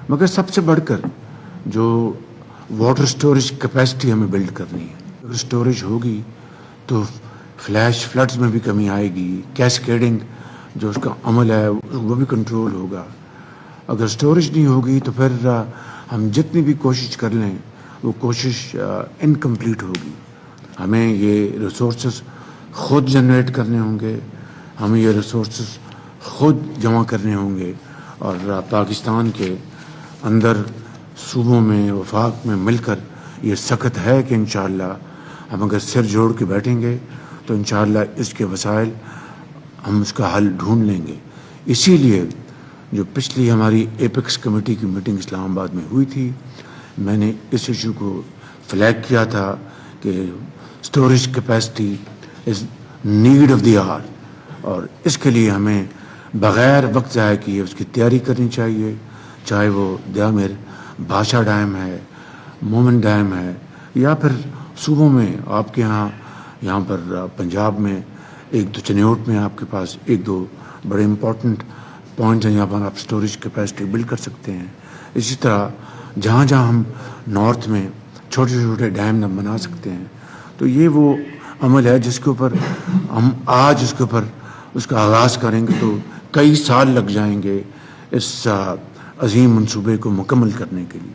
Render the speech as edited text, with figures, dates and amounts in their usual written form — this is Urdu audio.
مگر سب سے بڑھ کر جو واٹر سٹوریج کیپیسٹی ہمیں بلڈ کرنی ہے. اگر سٹوریج ہوگی تو فلیش فلڈز میں بھی کمی آئے گی، کیسکیڈنگ جو اس کا عمل ہے وہ بھی کنٹرول ہوگا. اگر سٹوریج نہیں ہوگی تو پھر ہم جتنی بھی کوشش کر لیں وہ کوشش انکمپلیٹ ہوگی. ہمیں یہ ریسورسز خود جنریٹ کرنے ہوں گے، ہمیں یہ ریسورسز خود جمع کرنے ہوں گے، اور پاکستان کے اندر صوبوں میں وفاق میں مل کر یہ سخت ہے کہ انشاءاللہ ہم اگر سر جوڑ کے بیٹھیں گے تو انشاءاللہ اس کے وسائل ہم اس کا حل ڈھونڈ لیں گے. اسی لیے جو پچھلی ہماری ایپیکس کمیٹی کی میٹنگ اسلام آباد میں ہوئی تھی، میں نے اس ایشو کو فلیگ کیا تھا کہ storage capacity is need of the hour, اور اس کے لیے ہمیں بغیر وقت ضائع کیے اس کی تیاری کرنی چاہیے. چاہے وہ دیامر بھاشا ڈیم ہے، مومن ڈیم ہے، یا پھر صوبوں میں آپ کے یہاں پر پنجاب میں ایک دو چنیوٹ میں آپ کے پاس ایک دو بڑے امپورٹنٹ پوائنٹس ہیں جہاں پر آپ سٹوریج کیپیسٹی بلڈ کر سکتے ہیں. اسی طرح جہاں جہاں ہم نارتھ میں چھوٹے چھوٹے ڈیم بنا سکتے ہیں، تو یہ وہ عمل ہے جس کے اوپر ہم آج اس کے اوپر اس کا آغاز کریں گے تو کئی سال لگ جائیں گے اس عظیم منصوبے کو مکمل کرنے کے لیے.